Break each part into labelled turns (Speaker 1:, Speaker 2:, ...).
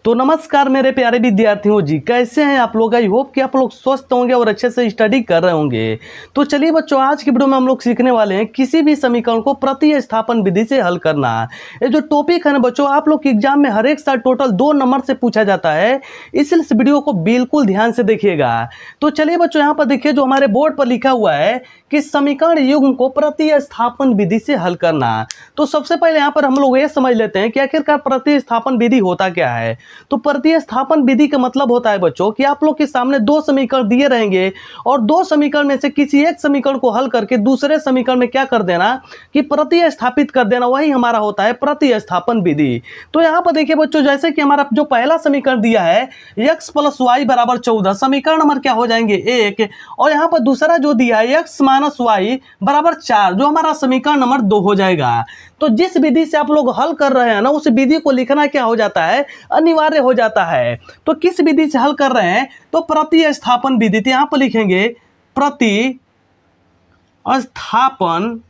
Speaker 1: तो नमस्कार मेरे प्यारे विद्यार्थियों जी, कैसे हैं आप लोग। आई होप कि आप लोग स्वस्थ होंगे और अच्छे से स्टडी कर रहे होंगे। तो चलिए बच्चों, आज की वीडियो में हम लोग सीखने वाले हैं किसी भी समीकरण को प्रतिस्थापन विधि से हल करना। ये जो टॉपिक है ना बच्चों, आप लोग के एग्जाम में हर एक साल टोटल 2 नंबर से पूछा जाता है, इसलिए इस वीडियो को बिल्कुल ध्यान से देखिएगा। तो चलिए बच्चों, यहाँ पर देखिए जो हमारे बोर्ड पर लिखा हुआ है कि समीकरण युग्म को प्रतिस्थापन विधि से हल करना। तो सबसे पहले यहाँ पर हम लोग ये समझ लेते हैं कि आखिरकार प्रतिस्थापन विधि होता क्या है। तो प्रतिस्थापन विधि का मतलब होता है बच्चों कि आप लोग के सामने 2 समीकरण दिए रहेंगे और 2 समीकरण में से किसी एक समीकरण को हल करके दूसरे समीकरण में क्या कर देना कि प्रतिस्थापित कर देना, वही हमारा होता है प्रतिस्थापन विधि। तो यहाँ पर देखिए बच्चों, जैसे कि हमारा जो पहला समीकरण दिया है x + y = 14, समीकरण नंबर क्या हो जाएंगे 1, और यहाँ पर दूसरा जो दिया है x - y = 4, जो हमारा समीकरण नंबर 2 हो जाएगा। तो जिस विधि से आप लोग हल कर रहे हैं ना, उस विधि को लिखना क्या हो जाता है, अनिवार्य हो जाता है। तो किस विधि से हल कर रहे हैं, तो प्रतिस्थापन विधि। तो यहां पर लिखेंगे प्रतिस्थापन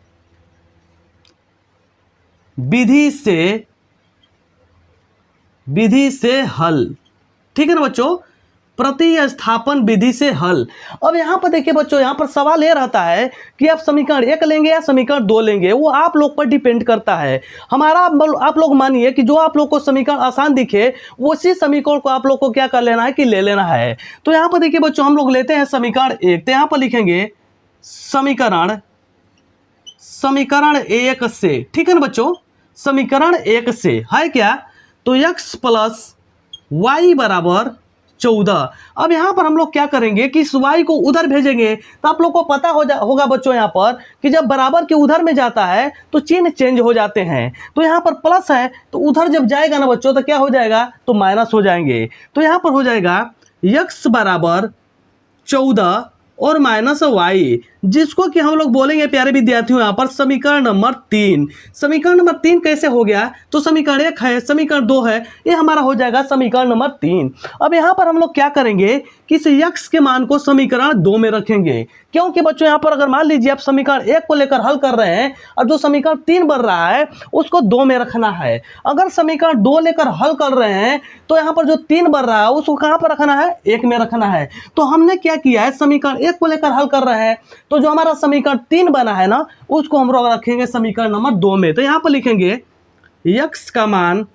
Speaker 1: विधि से हल। ठीक है ना बच्चों, प्रतिस्थापन विधि से हल। अब यहां पर देखिए बच्चों, यहां पर सवाल यह रहता है कि आप समीकरण 1 लेंगे या समीकरण 2 लेंगे, वो आप लोग पर डिपेंड करता है। हमारा आप लोग मानिए कि जो आप लोग को समीकरण आसान दिखे उसी समीकरण को आप लोग को क्या कर लेना है कि ले लेना है। तो यहां पर देखिए बच्चों, हम लोग लेते हैं समीकरण 1। तो यहां पर लिखेंगे समीकरण 1 से, ठीक है ना बच्चों, समीकरण 1 से है क्या, तो x + y = 14। अब यहां पर हम लोग क्या करेंगे कि इस y को उधर भेजेंगे। तो आप लोग को पता होगा बच्चों यहाँ पर कि जब बराबर के उधर में जाता है तो चिन्ह चेंज हो जाते हैं। तो यहाँ पर प्लस है तो उधर जब जाएगा ना बच्चों तो क्या हो जाएगा, तो माइनस हो जाएंगे। तो यहाँ पर हो जाएगा x = 14 और -y, जिसको कि हम लोग बोलेंगे प्यारे विद्यार्थियों यहाँ पर समीकरण नंबर 3। समीकरण नंबर 3 कैसे हो गया, तो समीकरण 1 है, समीकरण 2 है, ये हमारा हो जाएगा समीकरण नंबर 3। अब यहाँ पर हम लोग क्या करेंगे कि इस x के मान को समीकरण 2 में रखेंगे, क्योंकि बच्चों यहाँ पर अगर मान लीजिए आप समीकरण 1 को लेकर हल कर रहे हैं और जो समीकरण 3 बन रहा है उसको 2 में रखना है। अगर समीकरण 2 लेकर हल कर रहे हैं तो यहाँ पर जो 3 बन रहा है उसको कहाँ पर रखना है, 1 में रखना है। तो हमने क्या किया है, समीकरण 1 को लेकर हल कर रहे हैं तो जो हमारा समीकरण 3 बना है ना उसको हम लोग रखेंगे समीकरण नंबर 2 में। तो यहाँ पर लिखेंगे x का मान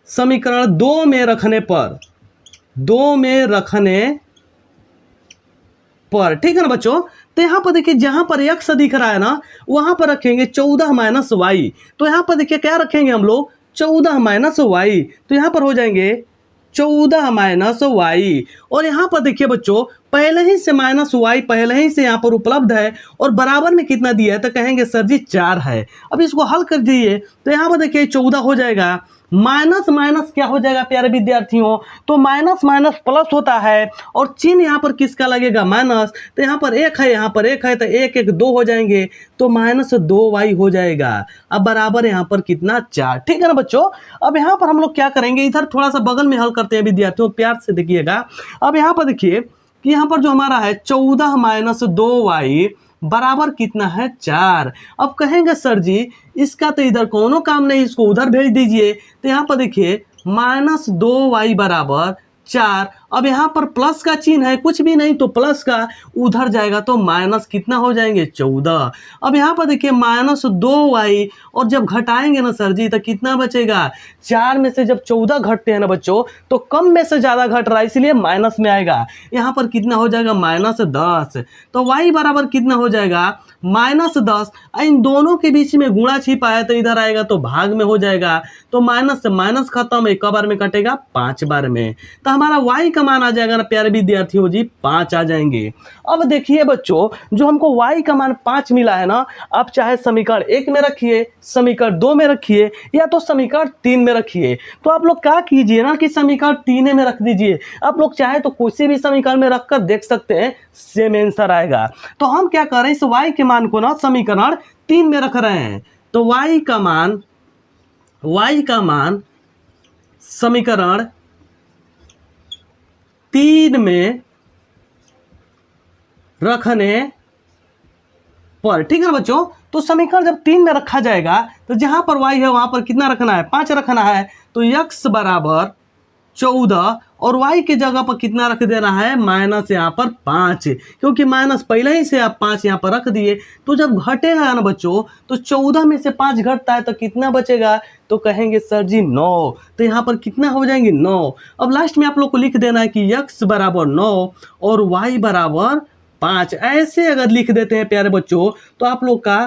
Speaker 1: समीकरण 2 में रखने पर, ठीक है ना बच्चों। तो यहाँ पर देखिए जहां पर x दिख रहा है ना वहां पर रखेंगे 14 - y। तो यहाँ पर देखिए क्या रखेंगे हम लोग, 14 - y। तो यहाँ पर हो जाएंगे 14 - y। और यहाँ पर देखिए बच्चों, पहले ही से -y पहले ही से यहाँ पर उपलब्ध है और बराबर में कितना दिया है, तो कहेंगे सर जी 4 है। अब इसको हल कर दीजिए तो यहाँ पर देखिए 14 हो जाएगा, माइनस माइनस क्या हो जाएगा प्यारे विद्यार्थियों, तो माइनस माइनस प्लस होता है और चिन्ह यहाँ पर किसका लगेगा, माइनस। तो यहाँ पर 1 है, यहाँ पर 1 है, तो 1 1 2 हो जाएंगे, तो -2y हो जाएगा। अब बराबर यहाँ पर कितना, 4। ठीक है ना बच्चों। अब यहाँ पर हम लोग क्या करेंगे, इधर थोड़ा सा बगल में हल करते हैं विद्यार्थियों, प्यार से देखिएगा। अब यहाँ पर देखिए कि यहाँ पर जो हमारा है 14 - 2y बराबर कितना है, 4। अब कहेंगे सर जी इसका तो इधर कोनो काम नहीं, इसको उधर भेज दीजिए। तो यहाँ पर देखिए -2y = 4। अब यहाँ पर प्लस का चिन्ह है, कुछ भी नहीं तो प्लस का उधर जाएगा तो माइनस कितना हो जाएंगे, 14। अब यहाँ पर देखिए -2y और जब घटाएंगे ना सर जी तो कितना बचेगा, 4 में से जब 14 घटते हैं ना बच्चों तो कम में से ज्यादा घट रहा है इसलिए माइनस में आएगा। यहाँ पर कितना हो जाएगा, -10। तो y बराबर कितना हो जाएगा, -10। इन दोनों के बीच में गुणा छिपा है तो इधर आएगा तो भाग में हो जाएगा। तो माइनस से माइनस खत्म, एक बार में कटेगा 5 बार में। तो हमारा y का मान आ जाएगा ना प्यारे विद्यार्थियों जी, 5 आ जाएंगे। अब देखिए बच्चों, जो हमको y का मान 5 मिला है ना, आप चाहे समीकरण 1 में रखिए, समीकरण 2 में रखिए या तो समीकरण 3 में रखिए। तो आप लोग क्या कीजिए ना कि समीकरण 3 में रख दीजिए। आप लोग चाहे तो किसी भी समीकरण में रखकर देख सकते हैं, सेम आंसर आएगा। तो हम क्या कर रहे हैं, इस y के मान को ना समीकरण 3 में रख रहे हैं। तो y का मान समीकरण 3 में रखने पर, ठीक है बच्चों। तो समीकरण जब 3 में रखा जाएगा तो जहाँ पर y है वहाँ पर कितना रखना है, 5 रखना है। तो x बराबर 14 और y की जगह पर कितना रख देना है, माइनस यहाँ पर 5, क्योंकि माइनस पहले ही से आप 5 यहाँ पर रख दिए। तो जब घटेगा ना बच्चों तो 14 में से 5 घटता है तो कितना बचेगा, तो कहेंगे सर जी 9। तो यहाँ पर कितना हो जाएंगे 9। अब लास्ट में आप लोग को लिख देना है कि x बराबर 9 और y बराबर 5। ऐसे अगर लिख देते हैं प्यारे बच्चों तो आप लोग का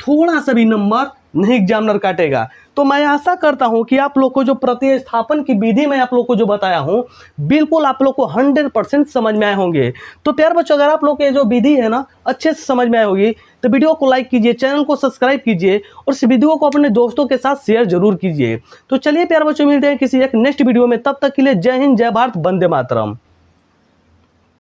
Speaker 1: थोड़ा सा भी नंबर नहीं एग्जामिनर काटेगा। तो मैं आशा करता हूं कि आप लोग को जो प्रतिस्थापन की विधि मैं आप लोग को जो बताया हूं बिल्कुल आप लोग को 100% समझ में आए होंगे। तो प्यारे बच्चों अगर आप लोग के जो विधि है ना अच्छे से समझ में आई होगी तो वीडियो को लाइक कीजिए, चैनल को सब्सक्राइब कीजिए और इस वीडियो को अपने दोस्तों के साथ शेयर जरूर कीजिए। तो चलिए प्यारे बच्चों मिलते हैं किसी एक नेक्स्ट वीडियो में, तब तक के लिए जय हिंद, जय भारत, वंदे मातरम।